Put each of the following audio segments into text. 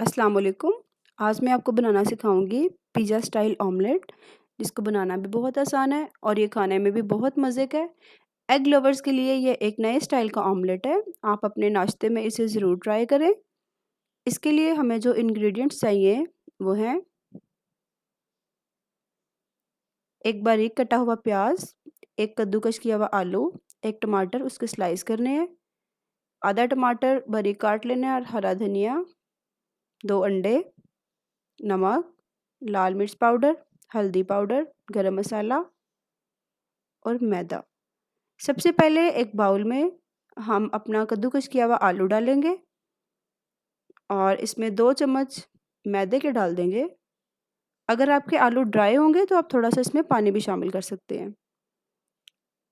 अस्सलाम वालेकुम। आज मैं आपको बनाना सिखाऊंगी पिज़्ज़ा स्टाइल ऑमलेट, जिसको बनाना भी बहुत आसान है और ये खाने में भी बहुत मज़े का है। एग लवर्स के लिए ये एक नए स्टाइल का ऑमलेट है। आप अपने नाश्ते में इसे ज़रूर ट्राई करें। इसके लिए हमें जो इंग्रेडिएंट्स चाहिए वो हैं एक बारीक कटा हुआ प्याज, एक कद्दूकस किया हुआ आलू, एक टमाटर उसके स्लाइस करने हैं, आधा टमाटर बारीक काट लेना है और हरा धनिया, 2 अंडे, नमक, लाल मिर्च पाउडर, हल्दी पाउडर, गरम मसाला और मैदा। सबसे पहले एक बाउल में हम अपना कद्दूकस किया हुआ आलू डालेंगे और इसमें 2 चम्मच मैदे के डाल देंगे। अगर आपके आलू ड्राई होंगे तो आप थोड़ा-सा इसमें पानी भी शामिल कर सकते हैं।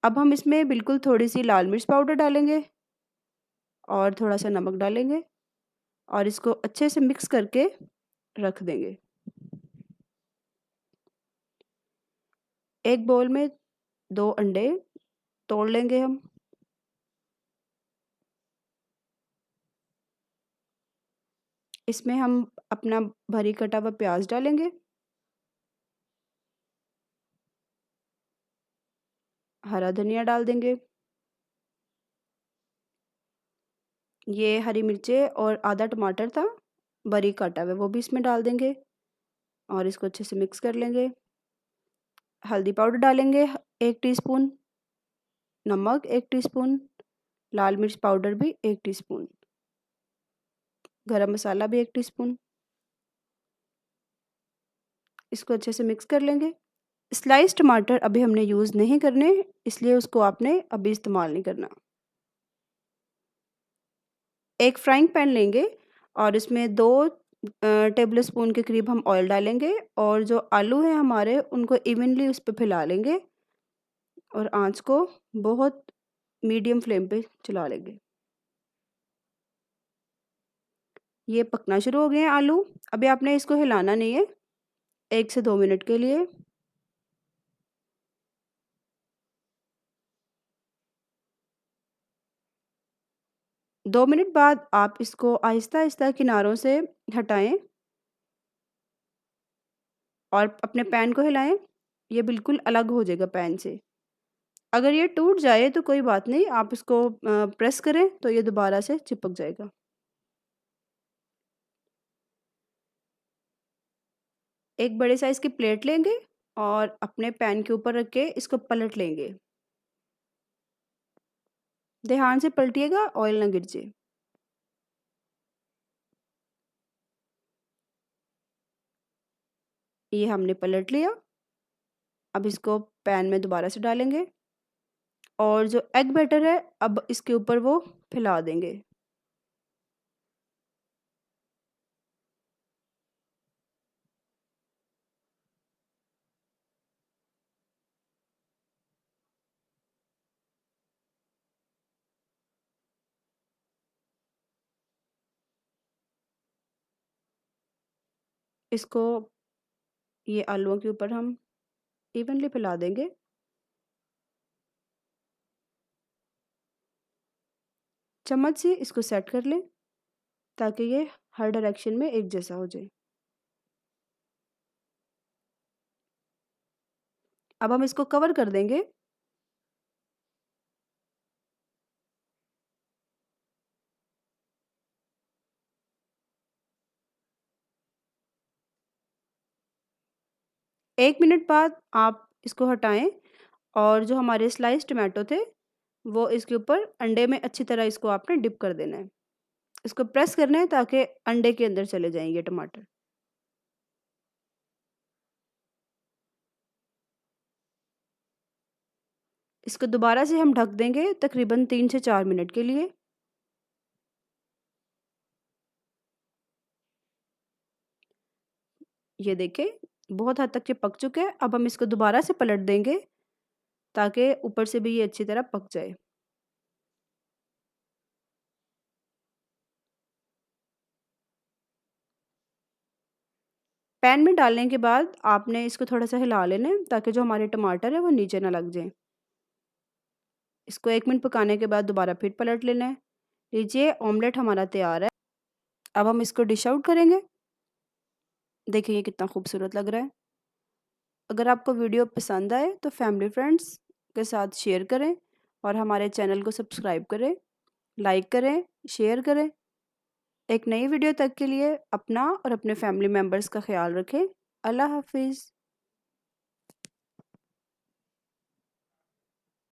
अब हम इसमें बिल्कुल थोड़ी-सी लाल मिर्च पाउडर डालेंगे और थोड़ा-सा नमक डालेंगे और इसको अच्छे से मिक्स करके रख देंगे। एक बाउल में 2 अंडे तोड़ लेंगे हम। इसमें हम अपना बारीक कटा हुआ प्याज डालेंगे, हरा धनिया डाल देंगे, ये हरी मिर्चें और आधा टमाटर था बारीक काटा हुआ वो भी इसमें डाल देंगे और इसको अच्छे से मिक्स कर लेंगे। हल्दी पाउडर डालेंगे 1 टीस्पून, नमक 1 टीस्पून, लाल मिर्च पाउडर भी 1 टीस्पून, गरम मसाला भी 1 टीस्पून। इसको अच्छे से मिक्स कर लेंगे। स्लाइस टमाटर अभी हमने यूज़ नहीं करने, इसलिए उसको आपने अभी इस्तेमाल नहीं करना। एक फ्राइंग पैन लेंगे और इसमें 2 टेबल स्पून के करीब हम ऑयल डालेंगे और जो आलू हैं हमारे उनको इवनली उस पे फैला लेंगे और आँच को बहुत मीडियम फ्लेम पे चला लेंगे। ये पकना शुरू हो गए हैं आलू। अभी आपने इसको हिलाना नहीं है 1 से 2 मिनट के लिए। 2 मिनट बाद आप इसको आहिस्ता-आहिस्ता किनारों से हटाएँ और अपने पैन को हिलाएँ। ये बिल्कुल अलग हो जाएगा पैन से। अगर ये टूट जाए तो कोई बात नहीं, आप इसको प्रेस करें तो ये दोबारा से चिपक जाएगा। एक बड़े साइज़ की प्लेट लेंगे और अपने पैन के ऊपर रख के इसको पलट लेंगे। ध्यान से पलटिएगा, ऑयल ना गिर जाए। ये हमने पलट लिया। अब इसको पैन में दोबारा से डालेंगे और जो एग बैटर है अब इसके ऊपर वो फैला देंगे। इसको ये आलूओं के ऊपर हम इवनली फैला देंगे। चम्मच से इसको सेट कर लें ताकि ये हर डायरेक्शन में एक जैसा हो जाए। अब हम इसको कवर कर देंगे। एक मिनट बाद आप इसको हटाएं और जो हमारे स्लाइस टमाटो थे वो इसके ऊपर अंडे में अच्छी तरह इसको आपने डिप कर देना है। इसको प्रेस करना है ताकि अंडे के अंदर चले जाएँ ये टमाटर। इसको दोबारा से हम ढक देंगे तकरीबन 3 से 4 मिनट के लिए। ये देखें बहुत हद तक ये पक चुके हैं। अब हम इसको दोबारा से पलट देंगे ताकि ऊपर से भी ये अच्छी तरह पक जाए। पैन में डालने के बाद आपने इसको थोड़ा-सा हिला लेना है ताकि जो हमारे टमाटर है वो नीचे ना लग जाएँ। इसको 1 मिनट पकाने के बाद दोबारा फिर पलट लेना है। लीजिए ऑमलेट हमारा तैयार है। अब हम इसको डिश आउट करेंगे। देखिए ये कितना खूबसूरत लग रहा है। अगर आपको वीडियो पसंद आए तो फैमिली फ्रेंड्स के साथ शेयर करें और हमारे चैनल को सब्सक्राइब करें, लाइक करें, शेयर करें। एक नई वीडियो तक के लिए अपना और अपने फैमिली मेम्बर्स का ख्याल रखें। अल्लाह हाफिज़।